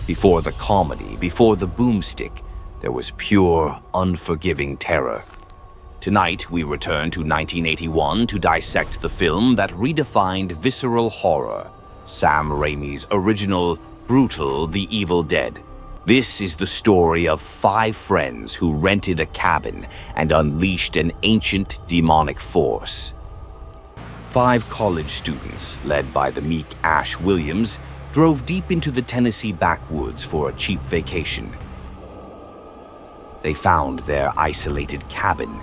Before the comedy, before the boomstick, there was pure, unforgiving terror. Tonight, we return to 1981 to dissect the film that redefined visceral horror, Sam Raimi's original, brutal The Evil Dead. This is the story of 5 friends who rented a cabin and unleashed an ancient demonic force. 5 college students, led by the meek Ash Williams, drove deep into the Tennessee backwoods for a cheap vacation. They found their isolated cabin,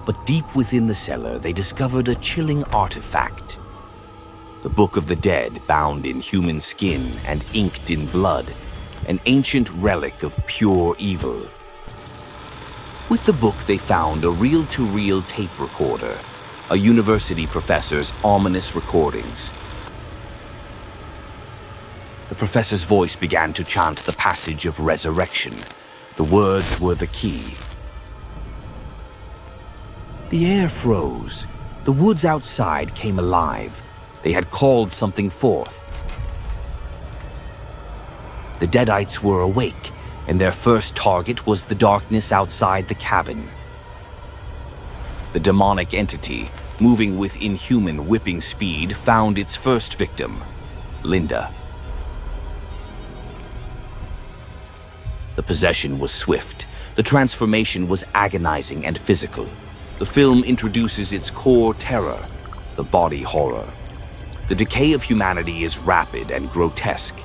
but deep within the cellar they discovered a chilling artifact. The Book of the Dead, bound in human skin and inked in blood, an ancient relic of pure evil. With the book they found a reel-to-reel tape recorder, a university professor's ominous recordings. The professor's voice began to chant the passage of resurrection. The words were the key. The air froze. The woods outside came alive. They had called something forth. The Deadites were awake, and their first target was the darkness outside the cabin. The demonic entity, moving with inhuman whipping speed, found its first victim, Linda. The possession was swift. The transformation was agonizing and physical. The film introduces its core terror, the body horror. The decay of humanity is rapid and grotesque.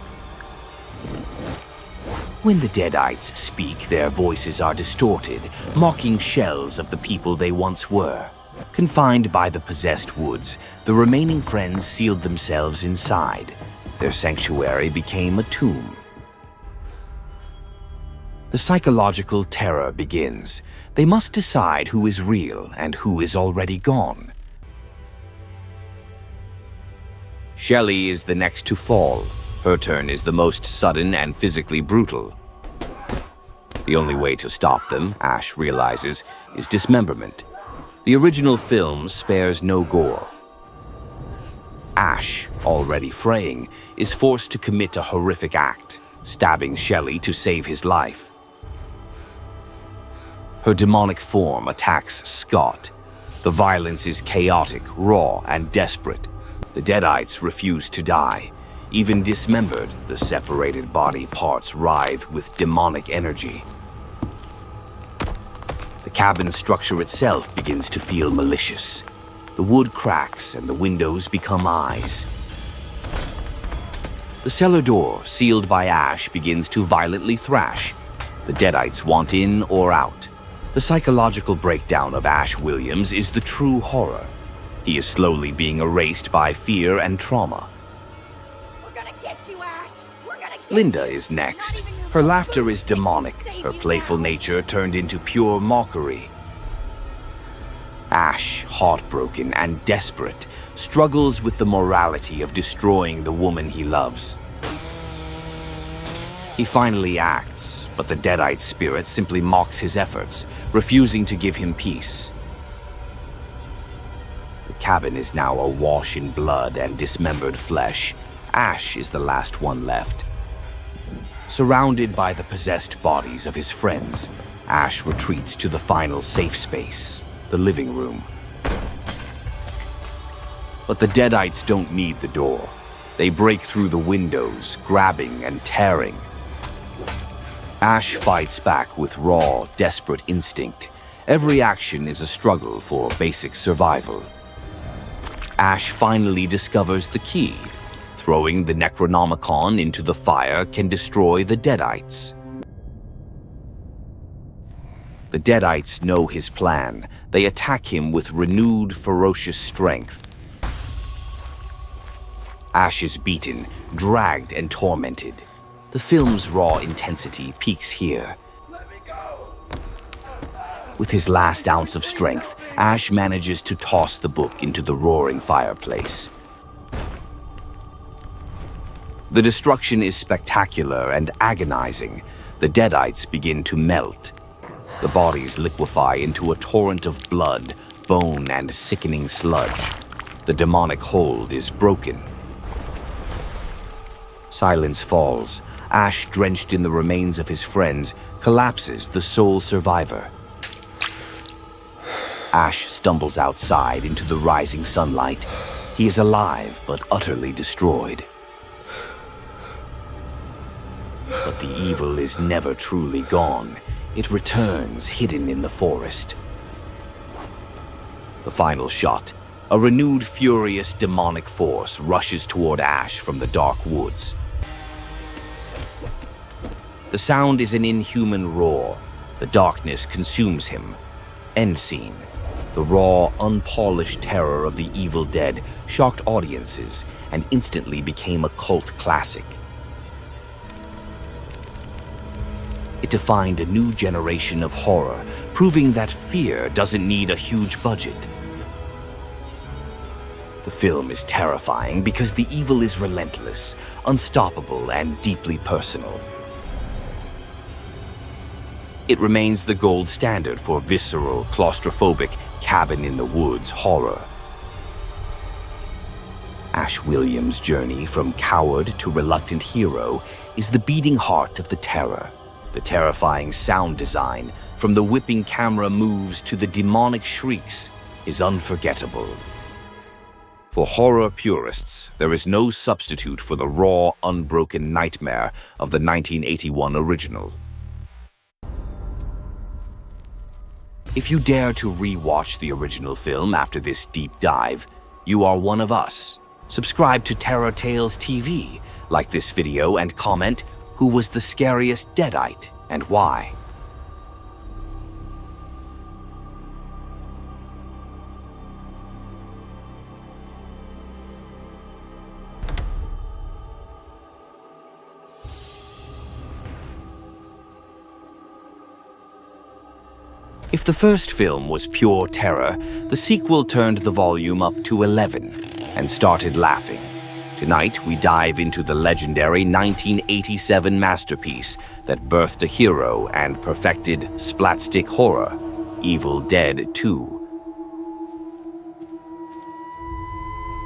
When the Deadites speak, their voices are distorted, mocking shells of the people they once were. Confined by the possessed woods, the remaining friends sealed themselves inside. Their sanctuary became a tomb. The psychological terror begins. They must decide who is real and who is already gone. Shelley is the next to fall. Her turn is the most sudden and physically brutal. The only way to stop them, Ash realizes, is dismemberment. The original film spares no gore. Ash, already fraying, is forced to commit a horrific act, stabbing Shelley to save his life. Her demonic form attacks Scott. The violence is chaotic, raw, and desperate. The Deadites refuse to die. Even dismembered, the separated body parts writhe with demonic energy. The cabin structure itself begins to feel malicious. The wood cracks and the windows become eyes. The cellar door, sealed by Ash, begins to violently thrash. The Deadites want in or out. The psychological breakdown of Ash Williams is the true horror. He is slowly being erased by fear and trauma. We're gonna get you, Ash. We're gonna get Linda you. is next. Her laughter is demonic, her playful nature turned into pure mockery. Ash, heartbroken and desperate, struggles with the morality of destroying the woman he loves. He finally acts, but the Deadite spirit simply mocks his efforts, refusing to give him peace. The cabin is now awash in blood and dismembered flesh. Ash is the last one left. Surrounded by the possessed bodies of his friends, Ash retreats to the final safe space, the living room. But the Deadites don't need the door. They break through the windows, grabbing and tearing. Ash fights back with raw, desperate instinct. Every action is a struggle for basic survival. Ash finally discovers the key. Throwing the Necronomicon into the fire can destroy the Deadites. The Deadites know his plan. They attack him with renewed, ferocious strength. Ash is beaten, dragged, and tormented. The film's raw intensity peaks here. With his last ounce of strength, Ash manages to toss the book into the roaring fireplace. The destruction is spectacular and agonizing. The Deadites begin to melt. The bodies liquefy into a torrent of blood, bone, and sickening sludge. The demonic hold is broken. Silence falls. Ash, drenched in the remains of his friends, collapses, the sole survivor. Ash stumbles outside into the rising sunlight. He is alive, but utterly destroyed. But the evil is never truly gone. It returns, hidden in the forest. The final shot. A renewed, furious, demonic force rushes toward Ash from the dark woods. The sound is an inhuman roar. The darkness consumes him. End scene. The raw, unpolished terror of the Evil Dead shocked audiences and instantly became a cult classic. It defined a new generation of horror, proving that fear doesn't need a huge budget. The film is terrifying because the evil is relentless, unstoppable, and deeply personal. It remains the gold standard for visceral, claustrophobic, cabin-in-the-woods horror. Ash Williams' journey from coward to reluctant hero is the beating heart of the terror. The terrifying sound design, from the whipping camera moves to the demonic shrieks, is unforgettable. For horror purists, there is no substitute for the raw, unbroken nightmare of the 1981 original. If you dare to re-watch the original film after this deep dive, you are one of us. Subscribe to Terror Tales TV, like this video, and comment who was the scariest Deadite and why. If the first film was pure terror, the sequel turned the volume up to 11 and started laughing. Tonight, we dive into the legendary 1987 masterpiece that birthed a hero and perfected splatstick horror, Evil Dead 2.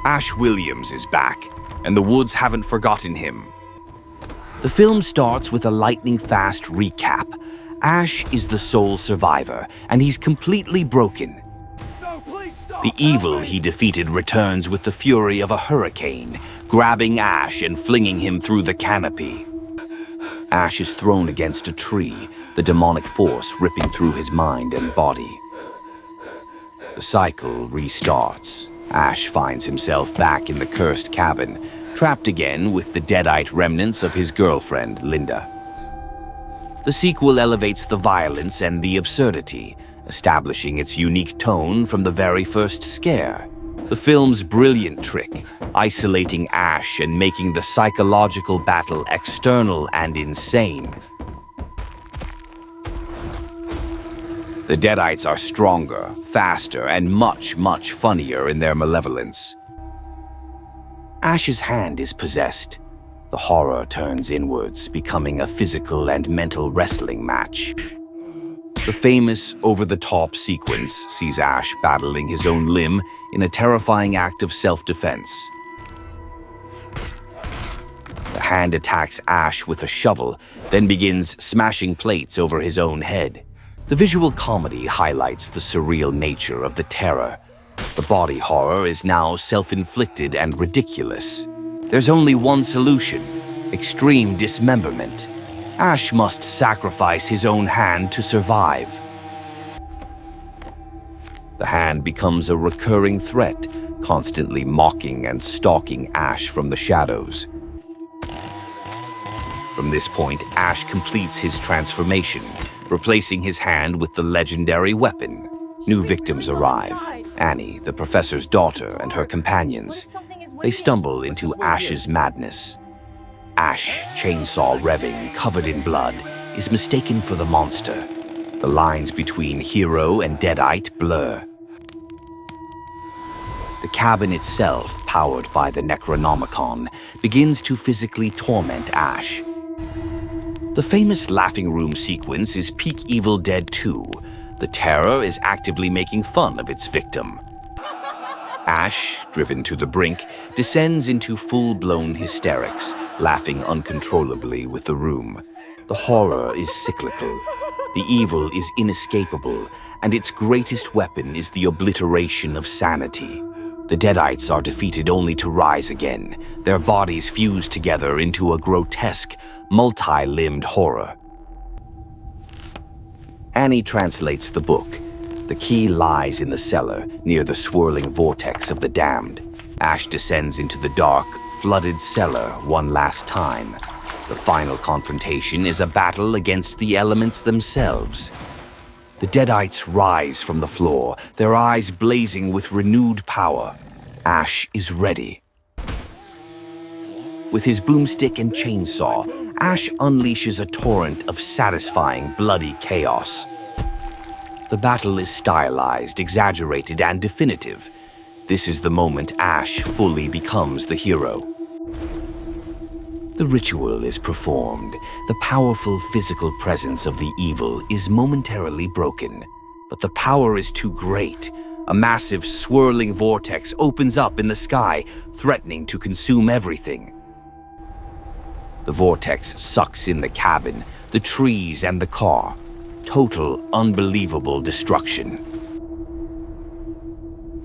Ash Williams is back, and the woods haven't forgotten him. The film starts with a lightning-fast recap. Ash is the sole survivor, and he's completely broken. No, please stop. The evil he defeated returns with the fury of a hurricane, grabbing Ash and flinging him through the canopy. Ash is thrown against a tree, the demonic force ripping through his mind and body. The cycle restarts. Ash finds himself back in the cursed cabin, trapped again with the Deadite remnants of his girlfriend, Linda. The sequel elevates the violence and the absurdity, establishing its unique tone from the very first scare. The film's brilliant trick, isolating Ash and making the psychological battle external and insane. The Deadites are stronger, faster, and much, much funnier in their malevolence. Ash's hand is possessed. The horror turns inwards, becoming a physical and mental wrestling match. The famous over-the-top sequence sees Ash battling his own limb in a terrifying act of self-defense. The hand attacks Ash with a shovel, then begins smashing plates over his own head. The visual comedy highlights the surreal nature of the terror. The body horror is now self-inflicted and ridiculous. There's only one solution: extreme dismemberment. Ash must sacrifice his own hand to survive. The hand becomes a recurring threat, constantly mocking and stalking Ash from the shadows. From this point, Ash completes his transformation, replacing his hand with the legendary weapon. New victims arrive: Annie, the professor's daughter, and her companions. They stumble into Ash's madness. Ash, chainsaw revving, covered in blood, is mistaken for the monster. The lines between hero and Deadite blur. The cabin itself, powered by the Necronomicon, begins to physically torment Ash. The famous laughing room sequence is peak Evil Dead 2. The terror is actively making fun of its victim. Ash, driven to the brink, descends into full-blown hysterics, laughing uncontrollably with the room. The horror is cyclical. The evil is inescapable, and its greatest weapon is the obliteration of sanity. The Deadites are defeated only to rise again, their bodies fused together into a grotesque, multi-limbed horror. Annie translates the book. The key lies in the cellar, near the swirling vortex of the damned. Ash descends into the dark, flooded cellar one last time. The final confrontation is a battle against the elements themselves. The Deadites rise from the floor, their eyes blazing with renewed power. Ash is ready. With his boomstick and chainsaw, Ash unleashes a torrent of satisfying, bloody chaos. The battle is stylized, exaggerated, and definitive. This is the moment Ash fully becomes the hero. The ritual is performed. The powerful physical presence of the evil is momentarily broken. But the power is too great. A massive swirling vortex opens up in the sky, threatening to consume everything. The vortex sucks in the cabin, the trees, and the car. Total, unbelievable destruction.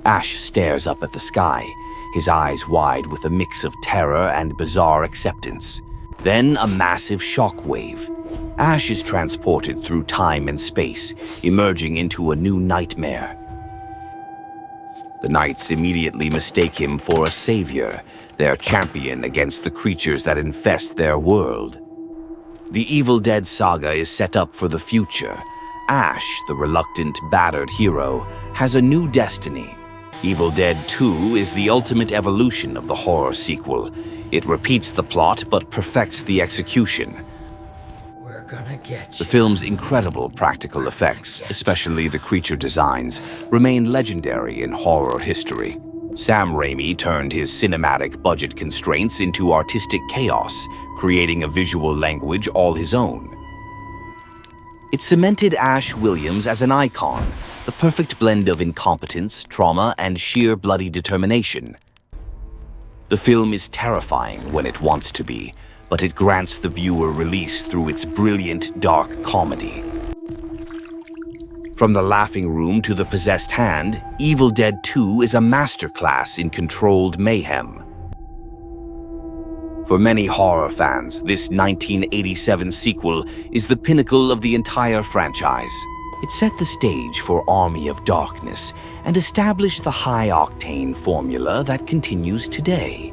Ash stares up at the sky, his eyes wide with a mix of terror and bizarre acceptance. Then a massive shockwave. Ash is transported through time and space, emerging into a new nightmare. The Knights immediately mistake him for a savior, their champion against the creatures that infest their world. The Evil Dead saga is set up for the future. Ash, the reluctant, battered hero, has a new destiny. Evil Dead 2 is the ultimate evolution of the horror sequel. It repeats the plot but perfects the execution. We're gonna get The you. film's incredible practical effects, especially the creature designs, remain legendary in horror history. Sam Raimi turned his cinematic budget constraints into artistic chaos, creating a visual language all his own. It cemented Ash Williams as an icon, the perfect blend of incompetence, trauma, and sheer bloody determination. The film is terrifying when it wants to be, but it grants the viewer release through its brilliant, dark comedy. From the laughing room to the possessed hand, Evil Dead 2 is a masterclass in controlled mayhem. For many horror fans, this 1987 sequel is the pinnacle of the entire franchise. It set the stage for Army of Darkness and established the high-octane formula that continues today.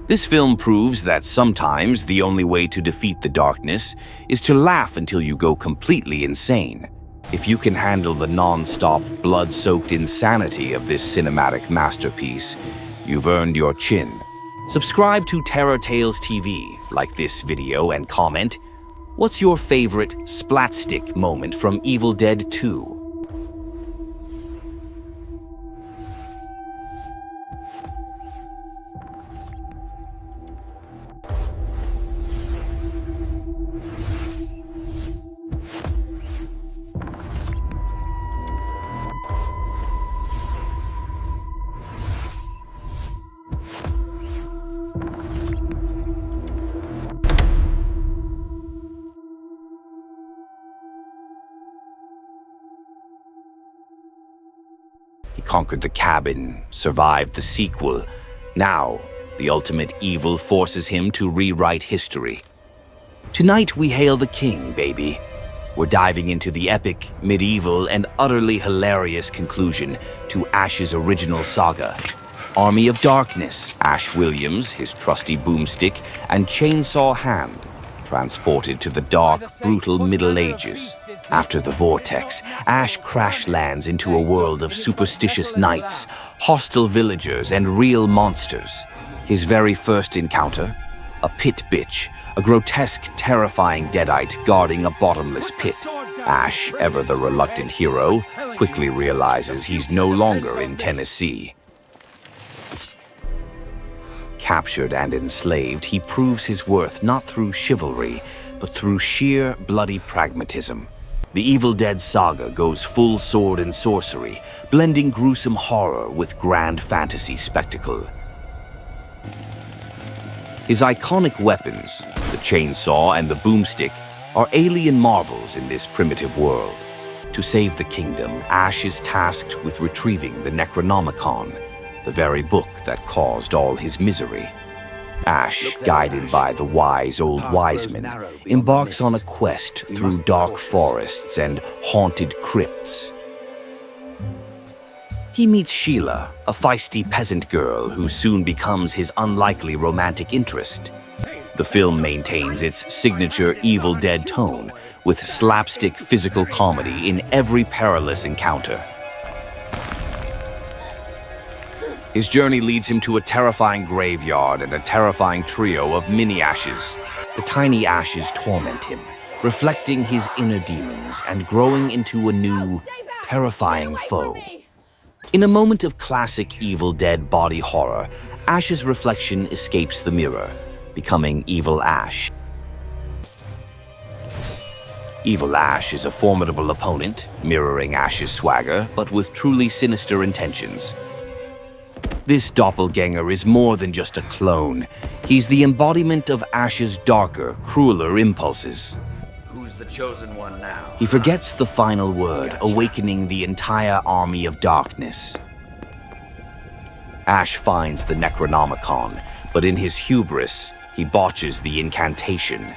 This film proves that sometimes the only way to defeat the darkness is to laugh until you go completely insane. If you can handle the non-stop, blood-soaked insanity of this cinematic masterpiece, you've earned your chin. Subscribe to Terror Tales TV, like this video, and comment, what's your favorite splatstick moment from Evil Dead 2? He conquered the cabin, survived the sequel. Now, the ultimate evil forces him to rewrite history. Tonight we hail the king, baby. We're diving into the epic, medieval, and utterly hilarious conclusion to Ash's original saga. Army of Darkness, Ash Williams, his trusty boomstick, and chainsaw hand, transported to the dark, brutal Middle Ages. After the vortex, Ash crash lands into a world of superstitious knights, hostile villagers, and real monsters. His very first encounter? A pit bitch, a grotesque, terrifying deadite guarding a bottomless pit. Ash, ever the reluctant hero, quickly realizes he's no longer in Tennessee. Captured and enslaved, he proves his worth not through chivalry, but through sheer, bloody pragmatism. The Evil Dead saga goes full sword and sorcery, blending gruesome horror with grand fantasy spectacle. His iconic weapons, the chainsaw and the boomstick, are alien marvels in this primitive world. To save the kingdom, Ash is tasked with retrieving the Necronomicon, the very book that caused all his misery. Ash, guided by the wise old wiseman, embarks on a quest through dark forests and haunted crypts. He meets Sheila, a feisty peasant girl who soon becomes his unlikely romantic interest. The film maintains its signature Evil Dead tone, with slapstick physical comedy in every perilous encounter. His journey leads him to a terrifying graveyard and a terrifying trio of mini-ashes. The tiny ashes torment him, reflecting his inner demons and growing into a new, terrifying foe. In a moment of classic Evil Dead body horror, Ash's reflection escapes the mirror, becoming Evil Ash. Evil Ash is a formidable opponent, mirroring Ash's swagger, but with truly sinister intentions. This doppelganger is more than just a clone. He's the embodiment of Ash's darker, crueler impulses. Who's the chosen one now? He forgets the final word, awakening the entire army of darkness. Ash finds the Necronomicon, but in his hubris, he botches the incantation.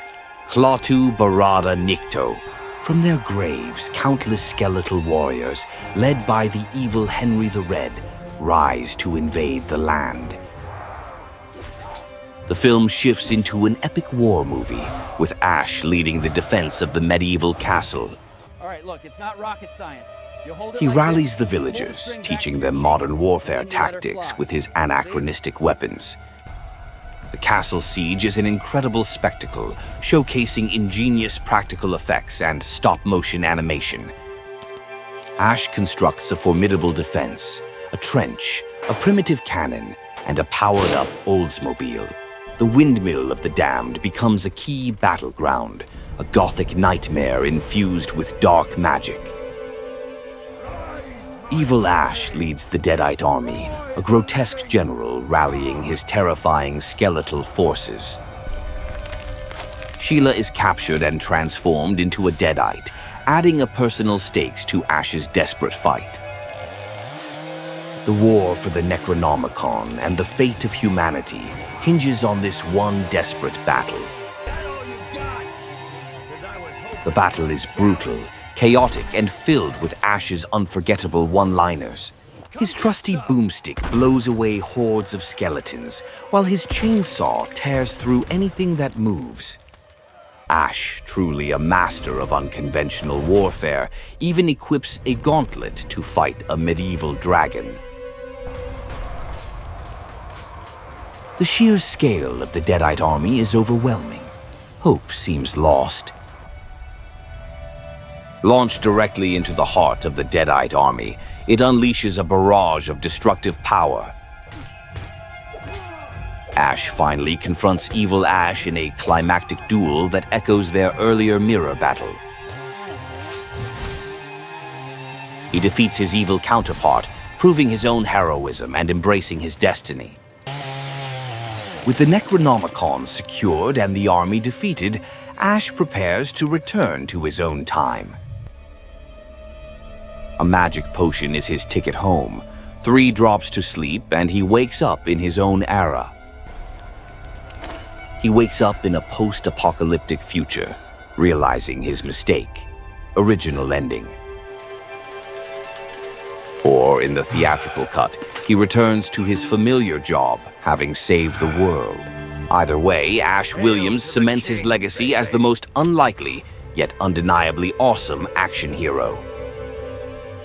Klaatu Barada Nikto. From their graves, countless skeletal warriors, led by the evil Henry the Red, rise to invade the land. The film shifts into an epic war movie, with Ash leading the defense of the medieval castle. All right, look, it's not rocket science. He rallies the villagers, teaching them modern warfare tactics with his anachronistic weapons. The castle siege is an incredible spectacle, showcasing ingenious practical effects and stop-motion animation. Ash constructs a formidable defense, a trench, a primitive cannon, and a powered-up Oldsmobile. The windmill of the damned becomes a key battleground, a gothic nightmare infused with dark magic. Evil Ash leads the Deadite army, a grotesque general rallying his terrifying skeletal forces. Sheila is captured and transformed into a Deadite, adding a personal stakes to Ash's desperate fight. The war for the Necronomicon and the fate of humanity hinges on this one desperate battle. The battle is brutal, chaotic, and filled with Ash's unforgettable one-liners. His trusty boomstick blows away hordes of skeletons, while his chainsaw tears through anything that moves. Ash, truly a master of unconventional warfare, even equips a gauntlet to fight a medieval dragon. The sheer scale of the Deadite army is overwhelming. Hope seems lost. Launched directly into the heart of the Deadite army, it unleashes a barrage of destructive power. Ash finally confronts Evil Ash in a climactic duel that echoes their earlier mirror battle. He defeats his evil counterpart, proving his own heroism and embracing his destiny. With the Necronomicon secured and the army defeated, Ash prepares to return to his own time. A magic potion is his ticket home. 3 drops to sleep, and he wakes up in his own era. He wakes up in a post-apocalyptic future, realizing his mistake. Original ending. Or, in the theatrical cut, he returns to his familiar job, having saved the world. Either way, Ash Williams cements his legacy as the most unlikely, yet undeniably awesome action hero.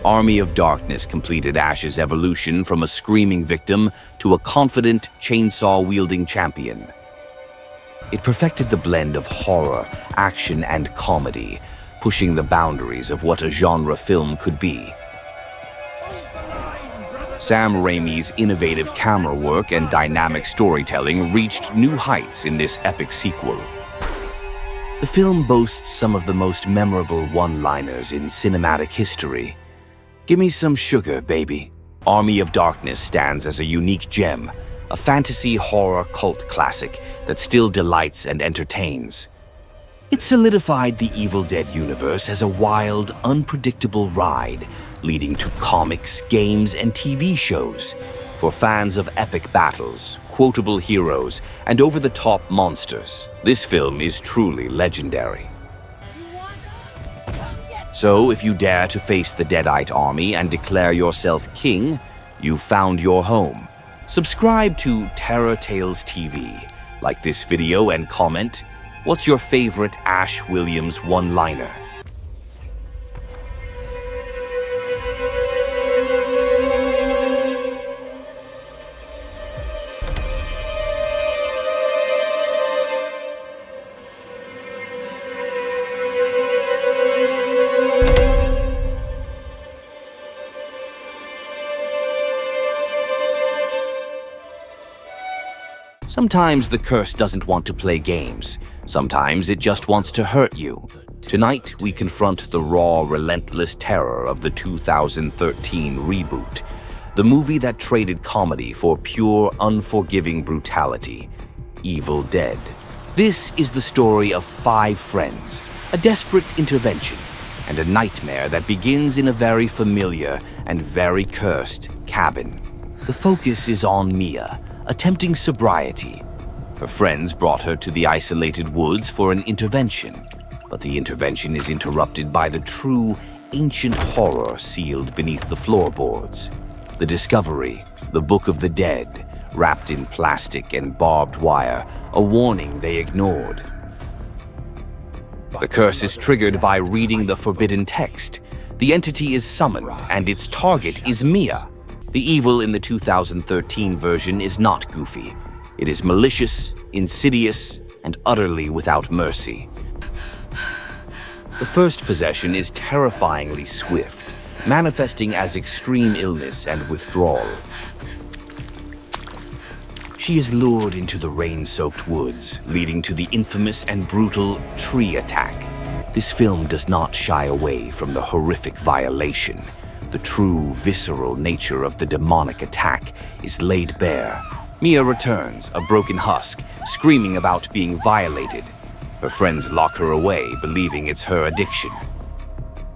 Army of Darkness completed Ash's evolution from a screaming victim to a confident, chainsaw-wielding champion. It perfected the blend of horror, action, and comedy, pushing the boundaries of what a genre film could be. Sam Raimi's innovative camera work and dynamic storytelling reached new heights in this epic sequel. The film boasts some of the most memorable one-liners in cinematic history. "Give me some sugar, baby." Army of Darkness stands as a unique gem, a fantasy horror cult classic that still delights and entertains. It solidified the Evil Dead universe as a wild, unpredictable ride, leading to comics, games, and TV shows. For fans of epic battles, quotable heroes, and over-the-top monsters, this film is truly legendary. So, if you dare to face the Deadite army and declare yourself king, you've found your home. Subscribe to Terror Tales TV, like this video and comment, what's your favorite Ash Williams one-liner? Sometimes the curse doesn't want to play games. Sometimes it just wants to hurt you. Tonight, we confront the raw, relentless terror of the 2013 reboot. The movie that traded comedy for pure, unforgiving brutality. Evil Dead. This is the story of 5 friends, a desperate intervention, and a nightmare that begins in a very familiar and very cursed cabin. The focus is on Mia, attempting sobriety. Her friends brought her to the isolated woods for an intervention, but the intervention is interrupted by the true, ancient horror sealed beneath the floorboards. The discovery, the Book of the Dead, wrapped in plastic and barbed wire, a warning they ignored. The curse is triggered by reading the forbidden text. The entity is summoned, and its target is Mia. The evil in the 2013 version is not goofy. It is malicious, insidious, and utterly without mercy. The first possession is terrifyingly swift, manifesting as extreme illness and withdrawal. She is lured into the rain-soaked woods, leading to the infamous and brutal tree attack. This film does not shy away from the horrific violation. The true, visceral nature of the demonic attack is laid bare. Mia returns, a broken husk, screaming about being violated. Her friends lock her away, believing it's her addiction.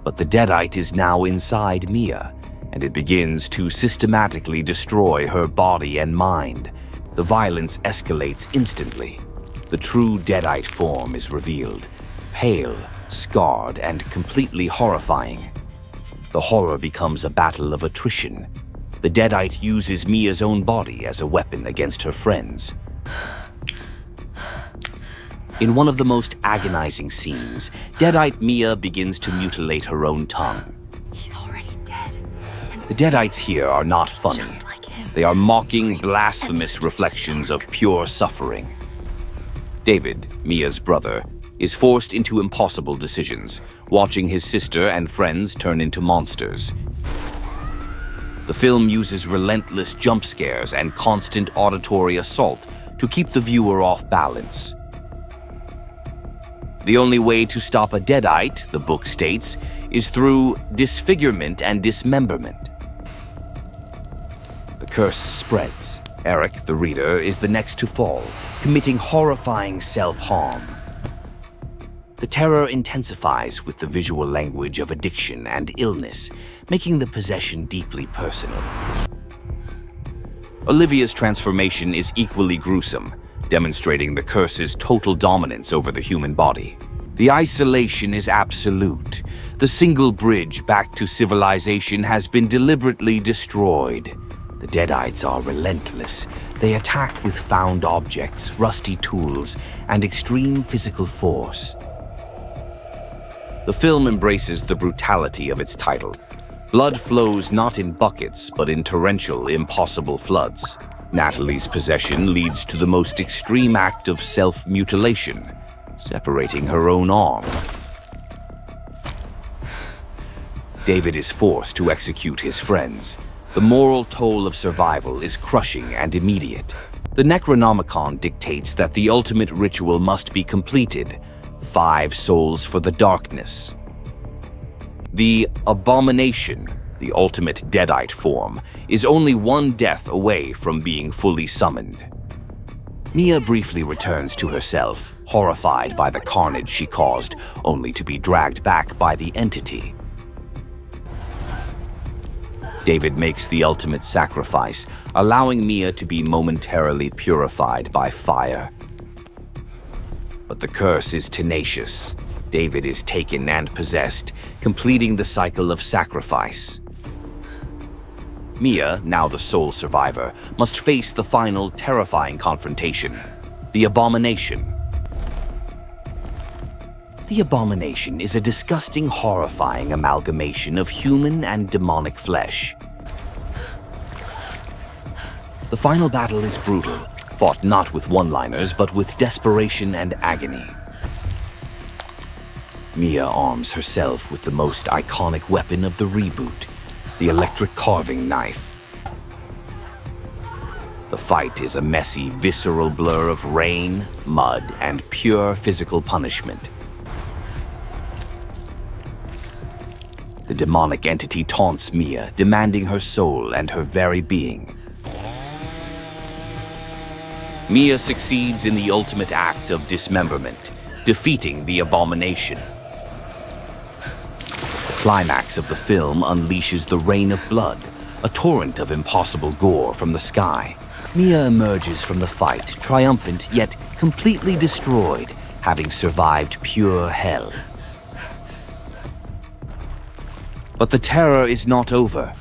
But the Deadite is now inside Mia, and it begins to systematically destroy her body and mind. The violence escalates instantly. The true Deadite form is revealed, pale, scarred, and completely horrifying. The horror becomes a battle of attrition. The Deadite uses Mia's own body as a weapon against her friends. In one of the most agonizing scenes, Deadite Mia begins to mutilate her own tongue. He's already dead. The Deadites here are not funny. Like him. They are mocking, blasphemous reflections of pure suffering. David, Mia's brother, is forced into impossible decisions, watching his sister and friends turn into monsters. The film uses relentless jump scares and constant auditory assault to keep the viewer off balance. The only way to stop a Deadite, the book states, is through disfigurement and dismemberment. The curse spreads. Eric, the reader, is the next to fall, committing horrifying self-harm. The terror intensifies with the visual language of addiction and illness, making the possession deeply personal. Olivia's transformation is equally gruesome, demonstrating the curse's total dominance over the human body. The isolation is absolute. The single bridge back to civilization has been deliberately destroyed. The Deadites are relentless. They attack with found objects, rusty tools, and extreme physical force. The film embraces the brutality of its title. Blood flows not in buckets, but in torrential, impossible floods. Natalie's possession leads to the most extreme act of self-mutilation, separating her own arm. David is forced to execute his friends. The moral toll of survival is crushing and immediate. The Necronomicon dictates that the ultimate ritual must be completed, 5 souls for the darkness. The abomination the ultimate Deadite form, is only one death away from being fully summoned. Mia briefly returns to herself, horrified by the carnage she caused, only to be dragged back by the entity. David makes the ultimate sacrifice, allowing Mia to be momentarily purified by fire. But the curse is tenacious. David is taken and possessed, completing the cycle of sacrifice. Mia, now the sole survivor, must face the final terrifying confrontation, the Abomination. The Abomination is a disgusting, horrifying amalgamation of human and demonic flesh. The final battle is brutal, fought not with one-liners, but with desperation and agony. Mia arms herself with the most iconic weapon of the reboot, the electric carving knife. The fight is a messy, visceral blur of rain, mud, and pure physical punishment. The demonic entity taunts Mia, demanding her soul and her very being. Mia succeeds in the ultimate act of dismemberment, defeating the Abomination. The climax of the film unleashes the rain of blood, a torrent of impossible gore from the sky. Mia emerges from the fight, triumphant yet completely destroyed, having survived pure hell. But the terror is not over.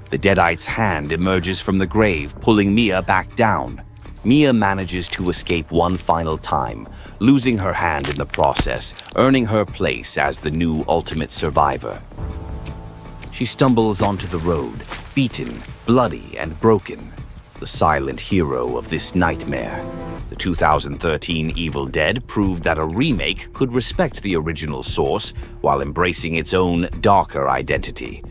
The Deadite's hand emerges from the grave, pulling Mia back down. Mia manages to escape one final time, losing her hand in the process, earning her place as the new ultimate survivor. She stumbles onto the road, beaten, bloody, and broken, the silent hero of this nightmare. The 2013 Evil Dead proved that a remake could respect the original source while embracing its own darker identity.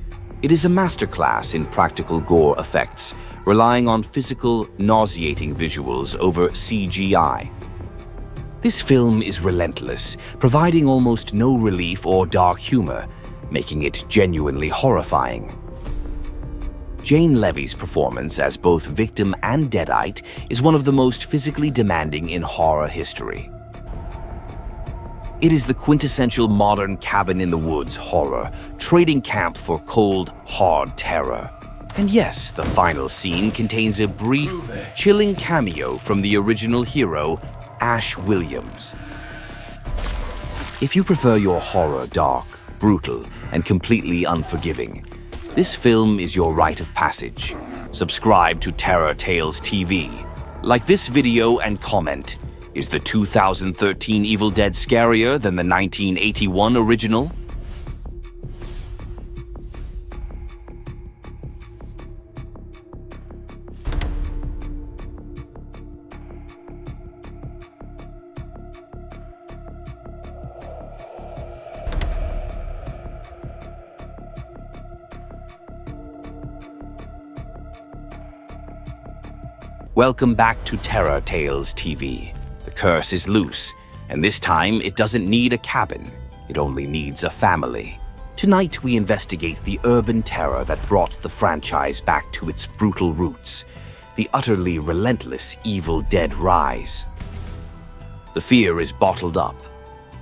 It is a masterclass in practical gore effects, relying on physical, nauseating visuals over CGI. This film is relentless, providing almost no relief or dark humor, making it genuinely horrifying. Jane Levy's performance as both victim and Deadite is one of the most physically demanding in horror history. It is the quintessential modern cabin-in-the-woods horror, trading camp for cold, hard terror. And yes, the final scene contains a brief, chilling cameo from the original hero, Ash Williams. If you prefer your horror dark, brutal, and completely unforgiving, this film is your rite of passage. Subscribe to Terror Tales TV. Like this video and comment. Is the 2013 Evil Dead scarier than the 1981 original? Welcome back to Terror Tales TV. The curse is loose, and this time it doesn't need a cabin, it only needs a family. Tonight we investigate the urban terror that brought the franchise back to its brutal roots, the utterly relentless Evil Dead rise. The fear is bottled up,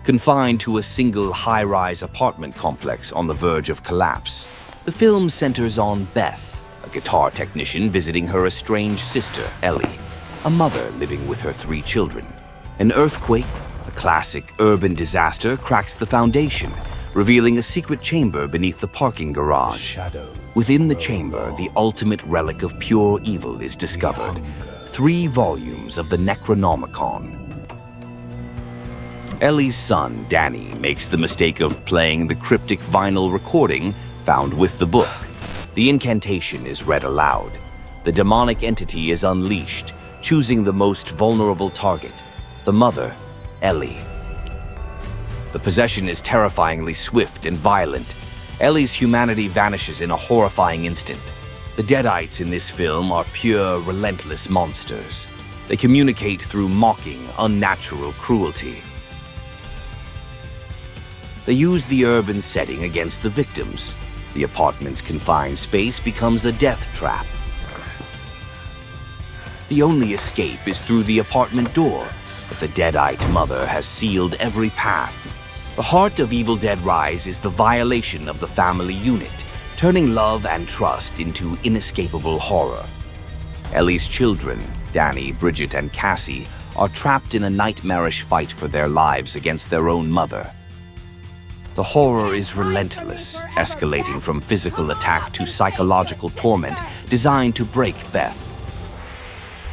confined to a single high-rise apartment complex on the verge of collapse. The film centers on Beth, a guitar technician visiting her estranged sister, Ellie, a mother living with her 3 children. An earthquake, a classic urban disaster, cracks the foundation, revealing a secret chamber beneath the parking garage. Within the chamber, the ultimate relic of pure evil is discovered, 3 volumes of the Necronomicon. Ellie's son, Danny, makes the mistake of playing the cryptic vinyl recording found with the book. The incantation is read aloud. The demonic entity is unleashed, choosing the most vulnerable target, the mother, Ellie. The possession is terrifyingly swift and violent. Ellie's humanity vanishes in a horrifying instant. The Deadites in this film are pure, relentless monsters. They communicate through mocking, unnatural cruelty. They use the urban setting against the victims. The apartment's confined space becomes a death trap. The only escape is through the apartment door, but the Deadite mother has sealed every path. The heart of Evil Dead Rise is the violation of the family unit, turning love and trust into inescapable horror. Ellie's children, Danny, Bridget, and Cassie, are trapped in a nightmarish fight for their lives against their own mother. The horror is relentless, escalating from physical attack to psychological torment designed to break Beth.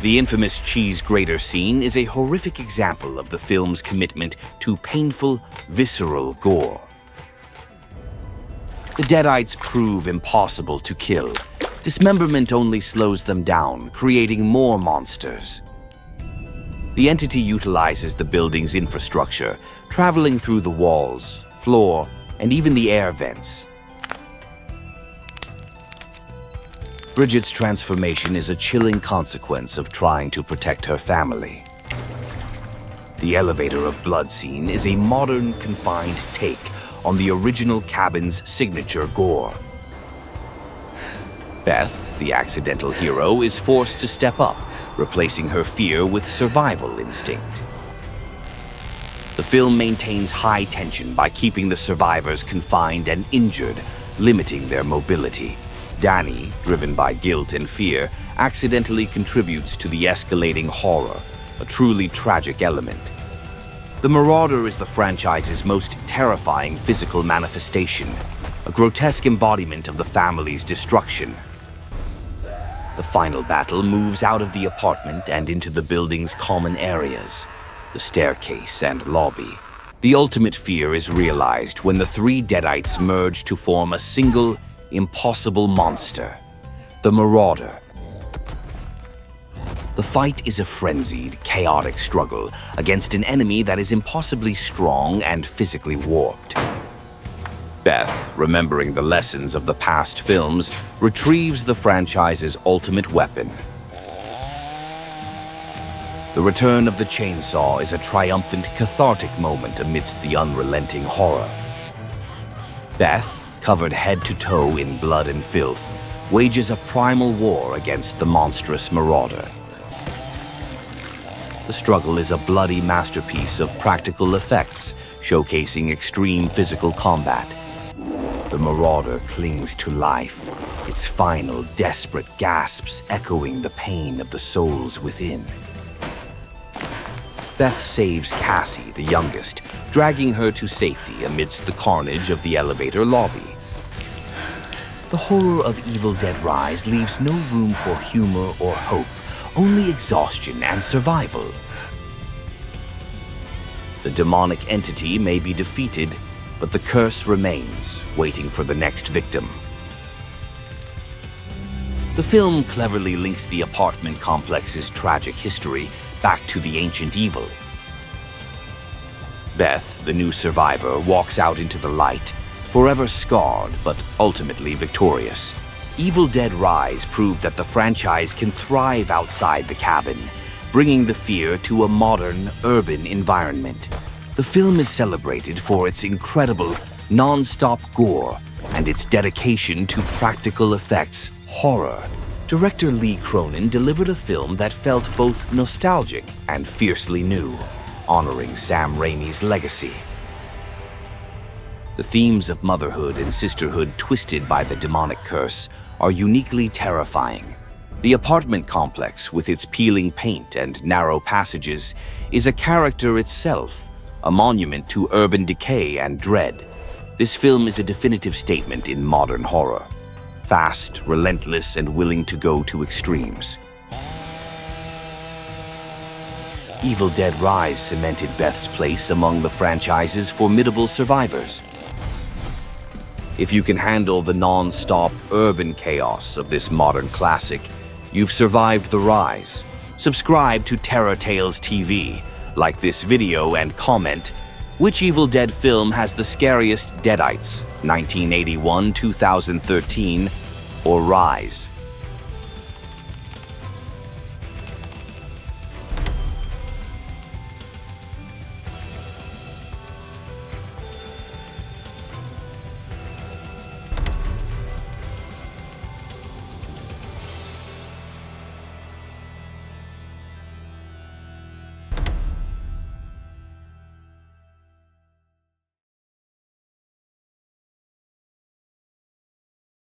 The infamous cheese grater scene is a horrific example of the film's commitment to painful, visceral gore. The Deadites prove impossible to kill. Dismemberment only slows them down, creating more monsters. The entity utilizes the building's infrastructure, traveling through the walls, floor, and even the air vents. Bridget's transformation is a chilling consequence of trying to protect her family. The elevator of blood scene is a modern, confined take on the original cabin's signature gore. Beth, the accidental hero, is forced to step up, replacing her fear with survival instinct. The film maintains high tension by keeping the survivors confined and injured, limiting their mobility. Danny, driven by guilt and fear, accidentally contributes to the escalating horror, a truly tragic element. The Marauder is the franchise's most terrifying physical manifestation, a grotesque embodiment of the family's destruction. The final battle moves out of the apartment and into the building's common areas, the staircase and lobby. The ultimate fear is realized when the three Deadites merge to form a single, impossible monster, the Marauder. The fight is a frenzied, chaotic struggle against an enemy that is impossibly strong and physically warped. Beth, remembering the lessons of the past films, retrieves the franchise's ultimate weapon. The return of the chainsaw is a triumphant, cathartic moment amidst the unrelenting horror. Beth, covered head to toe in blood and filth, wages a primal war against the monstrous Marauder. The struggle is a bloody masterpiece of practical effects, showcasing extreme physical combat. The Marauder clings to life, its final desperate gasps echoing the pain of the souls within. Beth saves Cassie, the youngest, dragging her to safety amidst the carnage of the elevator lobby. The horror of Evil Dead Rise leaves no room for humor or hope, only exhaustion and survival. The demonic entity may be defeated, but the curse remains, waiting for the next victim. The film cleverly links the apartment complex's tragic history back to the ancient evil. Beth, the new survivor, walks out into the light, forever scarred but ultimately victorious. Evil Dead Rise proved that the franchise can thrive outside the cabin, bringing the fear to a modern, urban environment. The film is celebrated for its incredible, non-stop gore and its dedication to practical effects horror. Director Lee Cronin delivered a film that felt both nostalgic and fiercely new, honoring Sam Raimi's legacy. The themes of motherhood and sisterhood twisted by the demonic curse are uniquely terrifying. The apartment complex, with its peeling paint and narrow passages, is a character itself, a monument to urban decay and dread. This film is a definitive statement in modern horror. Fast, relentless, and willing to go to extremes. Evil Dead Rise cemented Beth's place among the franchise's formidable survivors. If you can handle the non-stop urban chaos of this modern classic, you've survived the rise. Subscribe to Terror Tales TV, like this video and comment, which Evil Dead film has the scariest Deadites, 1981, 2013, or Rise?